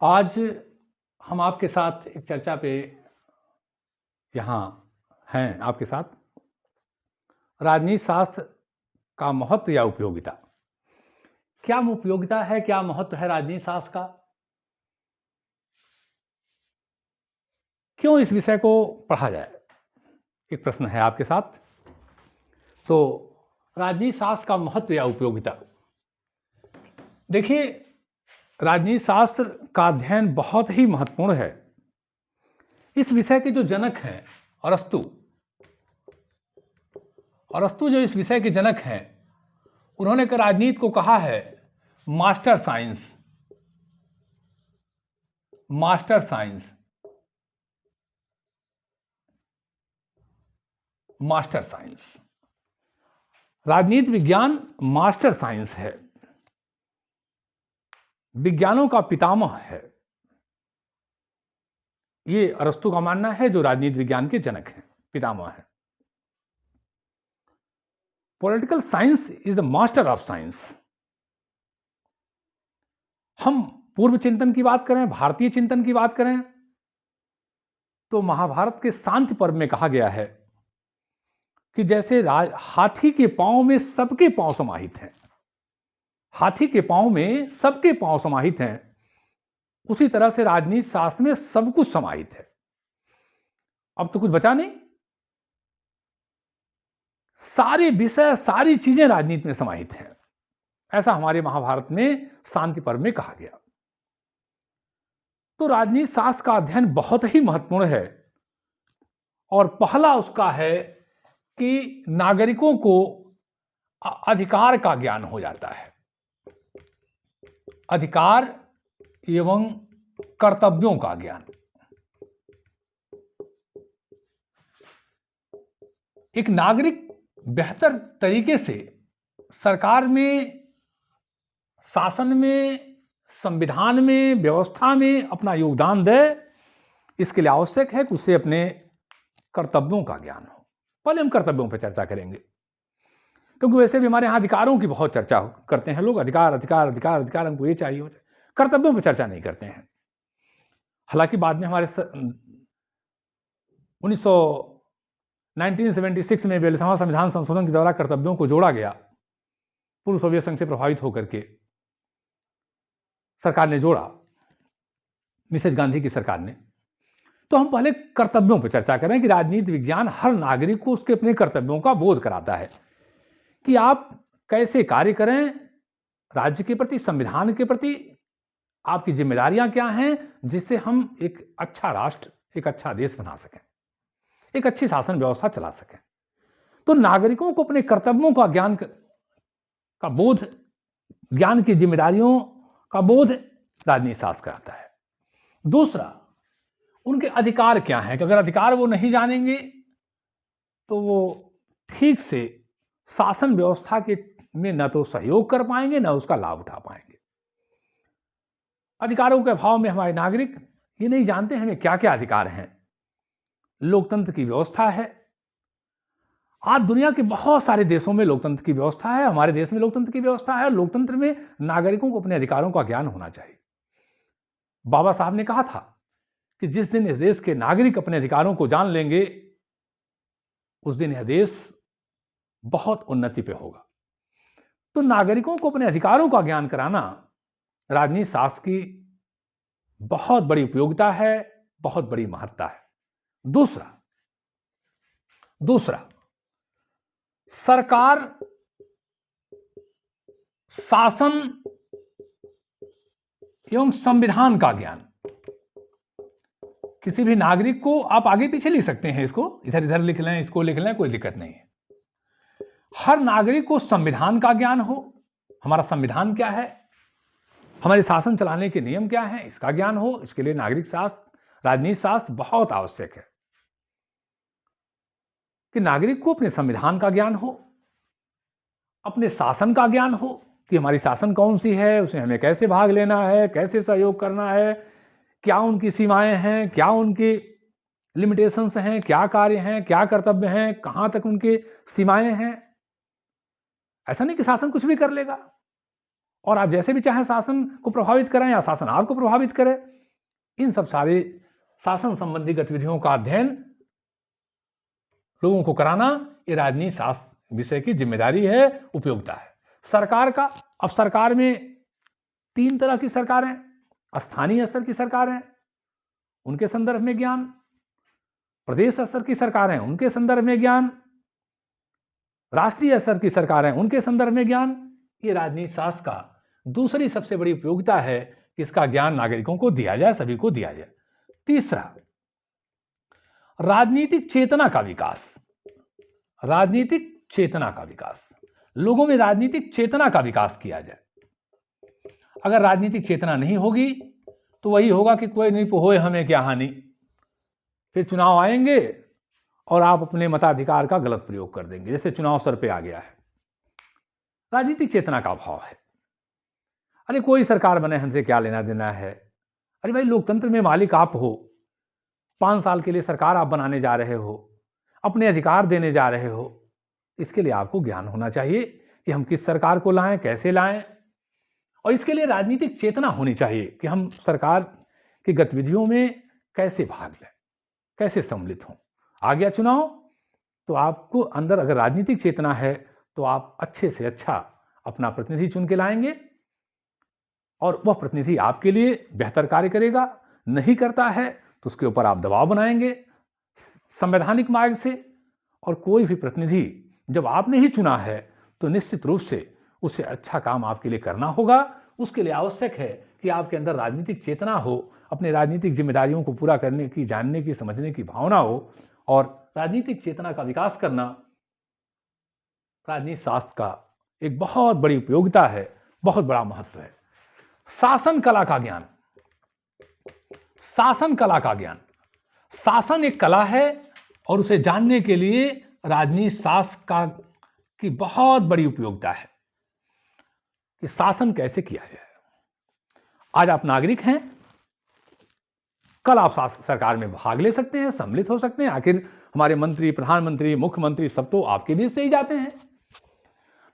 आज हम आपके साथ एक चर्चा पे यहाँ हैं आपके साथ, राजनीति शास्त्र का महत्व या उपयोगिता। क्या उपयोगिता है, क्या महत्व है राजनीति शास्त्र का? क्यों इस विषय को पढ़ा जाए? एक प्रश्न है आपके साथ। तो राजनीति शास्त्र का महत्व या उपयोगिता। देखिए, राजनीति शास्त्र का अध्ययन बहुत ही महत्वपूर्ण है। इस विषय के जो जनक हैं अरस्तु जो इस विषय के जनक हैं, उन्होंने राजनीति को कहा है मास्टर साइंस। राजनीति विज्ञान मास्टर साइंस है, विज्ञानों का पितामह है। ये अरस्तु का मानना है, जो राजनीति विज्ञान के जनक हैं, पितामह है। Political science is the master of science. हम पूर्व चिंतन की बात करें, भारतीय चिंतन की बात करें, तो महाभारत के शांति पर्व में कहा गया है कि जैसे हाथी के पांव में सबके पांव समाहित हैं, हाथी के पांव में सबके पांव समाहित हैं, उसी तरह से राजनीति शास्त्र में सब कुछ समाहित है। अब तो कुछ बचा नहीं, सारे विषय, सारी चीजें राजनीति में समाहित हैं। ऐसा हमारे महाभारत में शांति पर्व में कहा गया। तो राजनीति शास्त्र का अध्ययन बहुत ही महत्वपूर्ण है, और पहला उसका है कि नागरिकों को अधिकार का ज्ञान हो जाता है, अधिकार एवं कर्तव्यों का ज्ञान। एक नागरिक बेहतर तरीके से सरकार में, शासन में, संविधान में, व्यवस्था में अपना योगदान दे, इसके लिए आवश्यक है कि उसे अपने कर्तव्यों का ज्ञान हो। पहले हम कर्तव्यों पर चर्चा करेंगे, क्योंकि वैसे भी हमारे यहाँ अधिकारों की बहुत चर्चा करते हैं लोग। अधिकार अधिकार अधिकार अधिकार, हमको ये चाहिए, हो चाहिए। कर्तव्यों पर चर्चा नहीं करते हैं। हालांकि बाद में हमारे 1976 में वेलसावा संविधान संशोधन के द्वारा कर्तव्यों को जोड़ा गया। पूर्व सोवियत संघ से प्रभावित होकर के सरकार ने जोड़ा, मिसेज गांधी की सरकार ने। तो हम पहले कर्तव्यों पर चर्चा करें कि राजनीति विज्ञान हर नागरिक को उसके अपने कर्तव्यों का बोध कराता है कि आप कैसे कार्य करें, राज्य के प्रति, संविधान के प्रति आपकी जिम्मेदारियां क्या हैं, जिससे हम एक अच्छा राष्ट्र, एक अच्छा देश बना सकें, एक अच्छी शासन व्यवस्था चला सकें। तो नागरिकों को अपने कर्तव्यों का ज्ञान का बोध, ज्ञान की जिम्मेदारियों का बोध राजनीति शास्त्र कराता है। दूसरा, उनके अधिकार क्या हैं, कि अगर अधिकार वो नहीं जानेंगे तो वो ठीक से शासन व्यवस्था के में न तो सहयोग कर पाएंगे, न उसका लाभ उठा पाएंगे। अधिकारों के अभाव में हमारे नागरिक ये नहीं जानते हमें क्या क्या अधिकार हैं। लोकतंत्र की व्यवस्था है, आज दुनिया के बहुत सारे देशों में लोकतंत्र की व्यवस्था है, हमारे देश में लोकतंत्र की व्यवस्था है। लोकतंत्र में नागरिकों को अपने अधिकारों का ज्ञान होना चाहिए। बाबा साहब ने कहा था कि जिस दिन इस देश के नागरिक अपने अधिकारों को जान लेंगे, उस दिन यह देश बहुत उन्नति पे होगा। तो नागरिकों को अपने अधिकारों का ज्ञान कराना राजनीति शास्त्र की बहुत बड़ी उपयोगिता है, बहुत बड़ी महत्ता है। दूसरा, सरकार, शासन एवं संविधान का ज्ञान। किसी भी नागरिक को आप आगे पीछे लिख सकते हैं, इसको इधर इधर लिख लें, इसको लिख लें, कोई दिक्कत नहीं है। हर नागरिक को संविधान का ज्ञान हो, हमारा संविधान क्या है, हमारे शासन चलाने के नियम क्या हैं, इसका ज्ञान हो। इसके लिए नागरिक शास्त्र, राजनीति शास्त्र बहुत आवश्यक है कि नागरिक को अपने संविधान का ज्ञान हो, अपने शासन का ज्ञान हो कि हमारी शासन कौन सी है, उसमें हमें कैसे भाग लेना है, कैसे सहयोग करना है, क्या उनकी सीमाएं हैं, क्या उनकी लिमिटेशंस हैं, क्या कार्य हैं, क्या कर्तव्य हैं, कहां तक उनकी सीमाएं हैं। ऐसा नहीं कि शासन कुछ भी कर लेगा और आप जैसे भी चाहें शासन को प्रभावित करें या शासन आपको प्रभावित करे, इन सब सारे शासन संबंधी गतिविधियों का अध्ययन लोगों को कराना ये राजनीति शास्त्र विषय की जिम्मेदारी है, उपयोगिता है। सरकार का, अब सरकार में 3 तरह की सरकारें, स्थानीय स्तर की सरकारें, उनके संदर्भ में ज्ञान, प्रदेश स्तर की सरकारें, उनके संदर्भ में ज्ञान, राष्ट्रीय स्तर की सरकारें, उनके संदर्भ में ज्ञान। ये राजनीति शास्त्र का दूसरी सबसे बड़ी उपयोगिता है कि इसका ज्ञान नागरिकों को दिया जाए, सभी को दिया जाए। तीसरा, राजनीतिक चेतना का विकास। राजनीतिक चेतना का विकास, लोगों में राजनीतिक चेतना का विकास किया जाए। अगर राजनीतिक चेतना नहीं होगी तो वही होगा कि कोई नहीं होए हमें क्या हानि, फिर चुनाव आएंगे और आप अपने मताधिकार का गलत प्रयोग कर देंगे, जैसे चुनाव सर पे आ गया है। राजनीतिक चेतना का अभाव है। अरे कोई सरकार बने, हमसे क्या लेना देना है। अरे भाई, लोकतंत्र में मालिक आप हो, 5 साल के लिए सरकार आप बनाने जा रहे हो, अपने अधिकार देने जा रहे हो, इसके लिए आपको ज्ञान होना चाहिए कि हम किस सरकार को लाएं, कैसे लाएं, और इसके लिए राजनीतिक चेतना होनी चाहिए कि हम सरकार की गतिविधियों में कैसे भाग लें, कैसे सम्मिलित हों। आ गया चुनाव तो आपको अंदर अगर राजनीतिक चेतना है तो आप अच्छे से अच्छा अपना प्रतिनिधि चुन के लाएंगे और वह प्रतिनिधि आपके लिए बेहतर कार्य करेगा। नहीं करता है तो उसके ऊपर आप दबाव बनाएंगे संवैधानिक मार्ग से, और कोई भी प्रतिनिधि जब आपने ही चुना है तो निश्चित रूप से उसे अच्छा काम आपके लिए करना होगा। उसके लिए आवश्यक है कि आपके अंदर राजनीतिक चेतना हो, अपने राजनीतिक जिम्मेदारियों को पूरा करने की, जानने की, समझने की भावना हो, और राजनीतिक चेतना का विकास करना राजनीति शास्त्र का एक बहुत बड़ी उपयोगिता है, बहुत बड़ा महत्व है। शासन कला का ज्ञान। शासन कला का ज्ञान, शासन एक कला है और उसे जानने के लिए राजनीति शास्त्र की बहुत बड़ी उपयोगिता है कि शासन कैसे किया जाए। आज आप नागरिक हैं, कल आप सरकार में भाग ले सकते हैं, सम्मिलित हो सकते हैं। आखिर हमारे मंत्री, प्रधानमंत्री, मुख्यमंत्री सब तो आपके बीच से ही जाते हैं।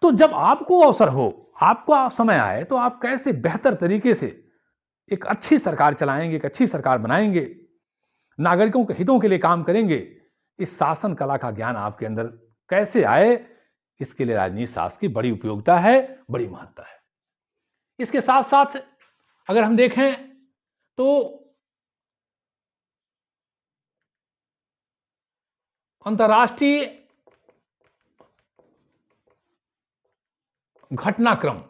तो जब आपको अवसर हो, आपको समय आए, तो आप कैसे बेहतर तरीके से एक अच्छी सरकार चलाएंगे, एक अच्छी सरकार बनाएंगे, नागरिकों के हितों के लिए काम करेंगे, इस शासन कला का ज्ञान आपके अंदर कैसे आए, इसके लिए राजनीति शास्त्र की बड़ी उपयोगिता है, बड़ी महत्ता है। इसके साथ साथ अगर हम देखें तो अंतर्राष्ट्रीय घटनाक्रम,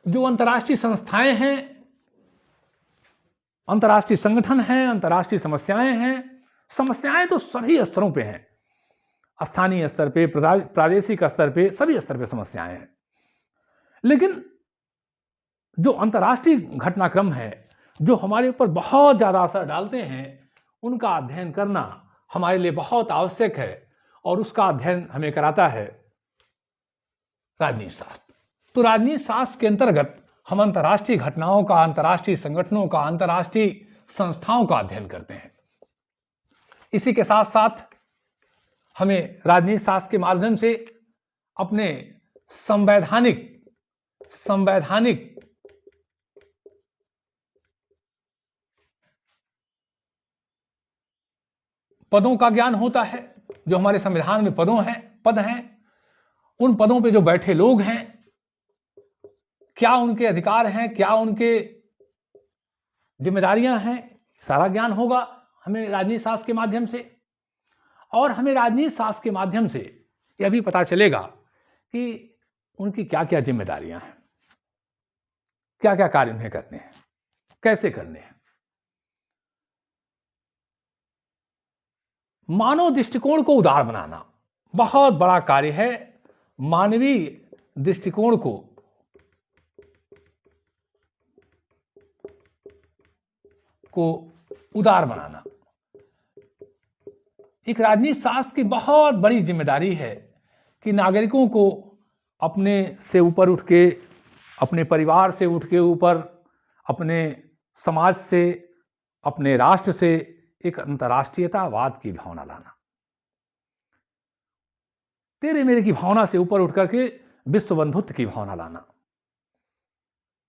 जो अंतर्राष्ट्रीय संस्थाएं हैं, अंतर्राष्ट्रीय संगठन हैं, अंतर्राष्ट्रीय समस्याएं हैं। समस्याएं तो सभी स्तरों पे हैं, स्थानीय स्तर पे, प्रादेशिक स्तर पे, सभी स्तर पे समस्याएं हैं। लेकिन जो अंतर्राष्ट्रीय घटनाक्रम है, जो हमारे ऊपर बहुत ज्यादा असर डालते हैं, उनका अध्ययन करना हमारे लिए बहुत आवश्यक है, और उसका अध्ययन हमें कराता है राजनीति शास्त्र। तो राजनीति शास्त्र के अंतर्गत हम अंतर्राष्ट्रीय घटनाओं का, अंतर्राष्ट्रीय संगठनों का, अंतर्राष्ट्रीय संस्थाओं का अध्ययन करते हैं। इसी के साथ साथ हमें राजनीति शास्त्र के माध्यम से अपने संवैधानिक पदों का ज्ञान होता है। जो हमारे संविधान में पद हैं, उन पदों पे जो बैठे लोग हैं, क्या उनके अधिकार हैं, क्या उनके जिम्मेदारियां हैं, सारा ज्ञान होगा हमें राजनीति शास्त्र के माध्यम से। और हमें राजनीति शास्त्र के माध्यम से यह भी पता चलेगा कि उनकी क्या क्या जिम्मेदारियां हैं, क्या क्या कार्य उन्हें करने हैं, कैसे करने हैं। मानव दृष्टिकोण को उदार बनाना बहुत बड़ा कार्य है। मानवीय दृष्टिकोण को उदार बनाना एक राजनीति शास्त्र की बहुत बड़ी जिम्मेदारी है कि नागरिकों को अपने से ऊपर उठ के, अपने परिवार से उठ के ऊपर, अपने समाज से, अपने राष्ट्र से एक अंतर्राष्ट्रीयतावाद की भावना लाना, तेरे मेरे की भावना से ऊपर उठ करके विश्व बंधुत्व की भावना लाना,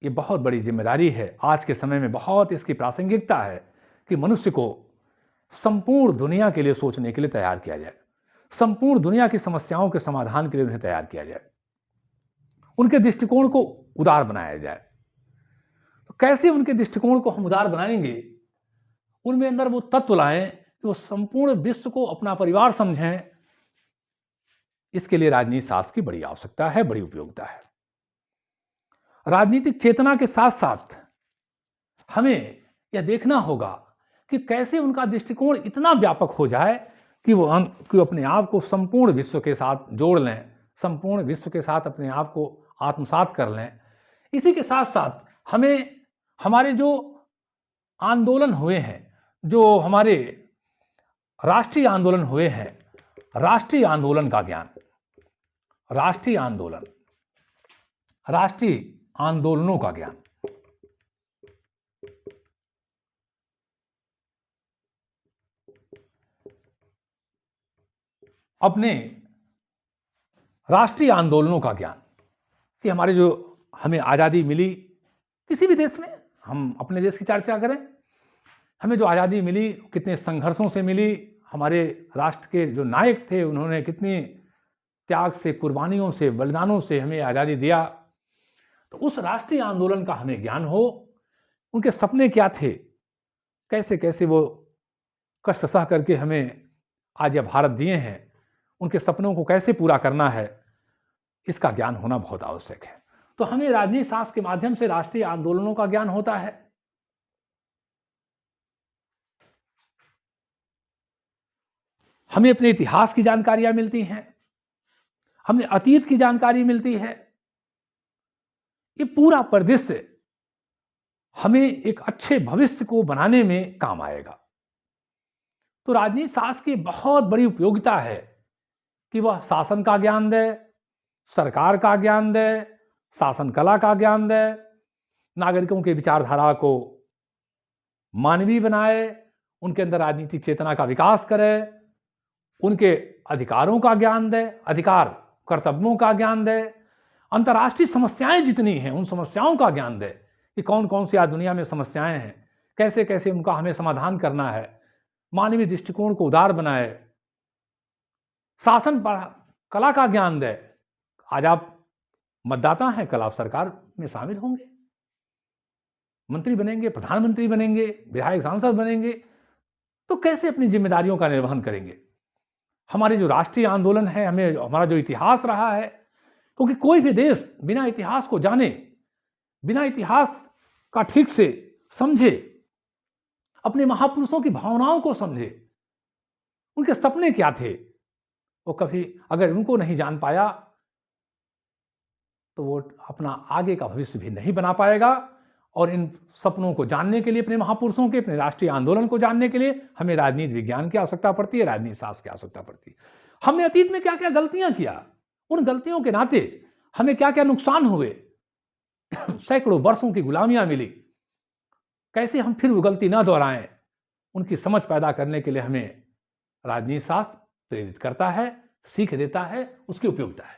ये बहुत बड़ी जिम्मेदारी है। आज के समय में बहुत इसकी प्रासंगिकता है कि मनुष्य को संपूर्ण दुनिया के लिए सोचने के लिए तैयार किया जाए, संपूर्ण दुनिया की समस्याओं के समाधान के लिए उन्हें तैयार किया जाए, उनके दृष्टिकोण को उदार बनाया जाए। तो कैसे उनके दृष्टिकोण को हम उदार बनाएंगे? उनमें अंदर वो तत्व लाएं कि वो संपूर्ण विश्व को अपना परिवार समझें। इसके लिए राजनीति शास्त्र की बड़ी आवश्यकता है, बड़ी उपयोगिता है। राजनीतिक चेतना के साथ साथ हमें यह देखना होगा कि कैसे उनका दृष्टिकोण इतना व्यापक हो जाए कि वो अपने आप को संपूर्ण विश्व के साथ जोड़ लें, संपूर्ण विश्व के साथ अपने आप को आत्मसात कर लें। इसी के साथ साथ हमें हमारे जो आंदोलन हुए हैं, जो हमारे राष्ट्रीय आंदोलन हुए हैं, राष्ट्रीय आंदोलन का ज्ञान, राष्ट्रीय आंदोलनों का ज्ञान, अपने राष्ट्रीय आंदोलनों का ज्ञान कि हमारे जो हमें आज़ादी मिली, किसी भी देश में, हम अपने देश की चर्चा करें, हमें जो आज़ादी मिली कितने संघर्षों से मिली, हमारे राष्ट्र के जो नायक थे उन्होंने कितनी त्याग से, कुर्बानियों से, बलिदानों से हमें आज़ादी दिया। तो उस राष्ट्रीय आंदोलन का हमें ज्ञान हो, उनके सपने क्या थे, कैसे कैसे वो कष्ट सह करके हमें आज यह भारत दिए हैं, उनके सपनों को कैसे पूरा करना है, इसका ज्ञान होना बहुत आवश्यक है। तो हमें राजनीति शास्त्र के माध्यम से राष्ट्रीय आंदोलनों का ज्ञान होता है। हमें अपने इतिहास की जानकारियां मिलती हैं, हमें अतीत की जानकारी मिलती है। ये पूरा परिदृश्य हमें एक अच्छे भविष्य को बनाने में काम आएगा। तो राजनीति शास्त्र की बहुत बड़ी उपयोगिता है कि वह शासन का ज्ञान दे, सरकार का ज्ञान दे, शासन कला का ज्ञान दे, नागरिकों के विचारधारा को मानवीय बनाए, उनके अंदर राजनीतिक चेतना का विकास करे, उनके अधिकारों का ज्ञान दे, अधिकार कर्तव्यों का ज्ञान दे, अंतर्राष्ट्रीय समस्याएं जितनी हैं उन समस्याओं का ज्ञान दे कि कौन कौन सी आज दुनिया में समस्याएं हैं, कैसे कैसे उनका हमें समाधान करना है, मानवीय दृष्टिकोण को उदार बनाए, शासन कला का ज्ञान दे। आज आप मतदाता हैं, कल आप सरकार में शामिल होंगे, मंत्री बनेंगे, प्रधानमंत्री बनेंगे, विधायक सांसद बनेंगे, तो कैसे अपनी जिम्मेदारियों का निर्वहन करेंगे? हमारे जो राष्ट्रीय आंदोलन है, हमें हमारा जो इतिहास रहा है, क्योंकि कोई भी देश बिना इतिहास को जाने, बिना इतिहास का ठीक से समझे, अपने महापुरुषों की भावनाओं को समझे, उनके सपने क्या थे, वो कभी अगर उनको नहीं जान पाया तो वो अपना आगे का भविष्य भी नहीं बना पाएगा। और इन सपनों को जानने के लिए, अपने महापुरुषों के, अपने राष्ट्रीय आंदोलन को जानने के लिए हमें राजनीति विज्ञान की आवश्यकता पड़ती है, राजनीति शास्त्र की आवश्यकता पड़ती है। हमने अतीत में क्या क्या गलतियां किया, उन गलतियों के नाते हमें क्या क्या नुकसान हुए, सैकड़ों वर्षों की गुलामियां मिली, कैसे हम फिर वो गलती ना दोहराएं, उनकी समझ पैदा करने के लिए हमें राजनीति शास्त्र प्रेरित करता है, सीख देता है, उसकी उपयोगिता है।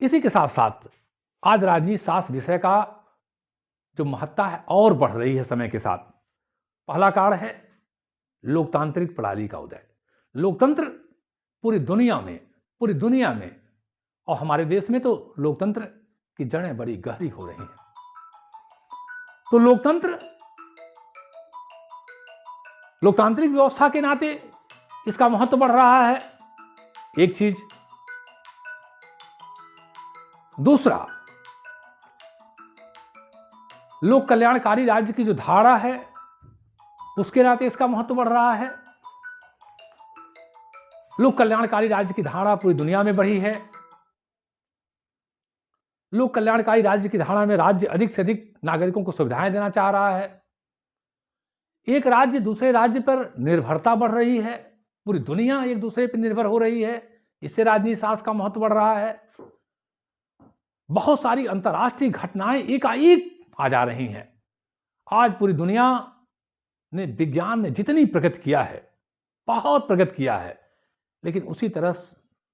इसी के साथ साथ आज राजनीति शास्त्र विषय का जो महत्ता है और बढ़ रही है समय के साथ। पहला कारण है लोकतांत्रिक प्रणाली का उदय। लोकतंत्र पूरी दुनिया में और हमारे देश में तो लोकतंत्र की जड़ें बड़ी गहरी हो रही हैं। तो लोकतांत्रिक व्यवस्था के नाते इसका महत्व बढ़ रहा है, एक चीज। दूसरा, लोक कल्याणकारी राज्य की जो धारा है उसके नाते इसका महत्व बढ़ रहा है। लोक कल्याणकारी राज्य की धारा पूरी दुनिया में बढ़ी है। लोक कल्याणकारी राज्य की धारा में राज्य अधिक से अधिक नागरिकों को सुविधाएं देना चाह रहा है। एक राज्य दूसरे राज्य पर निर्भरता बढ़ रही है, पूरी दुनिया एक दूसरे पर निर्भर हो रही है, इससे राजनीति शास्त्र का महत्व बढ़ रहा है। बहुत सारी अंतर्राष्ट्रीय घटनाएं एकाएक आ जा रही हैं। आज पूरी दुनिया ने, विज्ञान ने जितनी प्रगति किया है, बहुत प्रगति किया है, लेकिन उसी तरह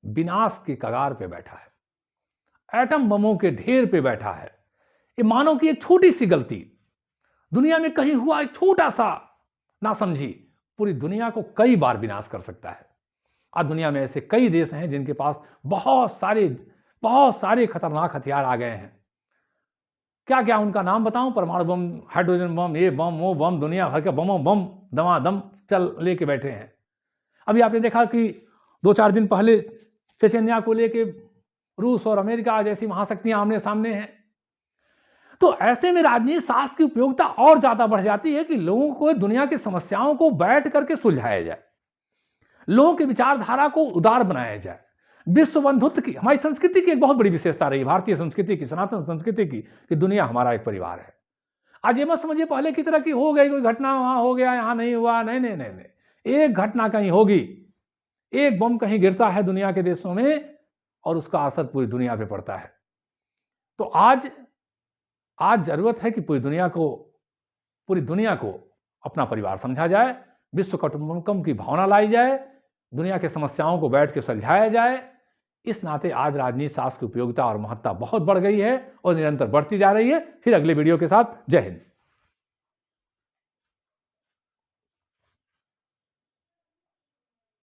विनाश की कगार पे बैठा है, एटम बमों के ढेर पे बैठा है। ये मानव की एक छोटी सी गलती, दुनिया में कहीं हुआ एक छोटा सा नासमझी, पूरी दुनिया को कई बार विनाश कर सकता है। आज दुनिया में ऐसे कई देश हैं जिनके पास बहुत सारे खतरनाक हथियार आ गए हैं। क्या क्या उनका नाम बताऊं? परमाणु बम, हाइड्रोजन बम, ये बम वो बम, दुनिया भर के बमों बम दमादम चल लेके बैठे हैं। अभी आपने देखा कि 2-4 दिन पहले चेचन्या को लेके रूस और अमेरिका जैसी महाशक्तियां आमने सामने हैं। तो ऐसे में राजनीतिक शास्त्र की उपयोगिता और ज्यादा बढ़ जाती है कि लोगों को दुनिया की समस्याओं को बैठ करके सुलझाया जाए, लोगों की विचारधारा को उदार बनाया जाए। विश्व बंधुत्व की हमारी संस्कृति की एक बहुत बड़ी विशेषता रही, भारतीय संस्कृति की, सनातन संस्कृति की, कि दुनिया हमारा एक परिवार है। आज ये मत समझिए पहले की तरह कि हो गई कोई घटना, वहां हो गया यहां नहीं हुआ, नहीं नहीं नहीं नहीं, एक घटना कहीं होगी, एक बम कहीं गिरता है दुनिया के देशों में और उसका असर पूरी दुनिया पे पड़ता है। तो आज जरूरत है कि पूरी दुनिया को अपना परिवार समझा जाए, विश्व कुटुंबकम की भावना लाई जाए, दुनिया की समस्याओं को बैठ के सुलझाया जाए। इस नाते आज राजनीति शास्त्र की उपयोगिता और महत्ता बहुत बढ़ गई है और निरंतर बढ़ती जा रही है। फिर अगले वीडियो के साथ, जय हिंद।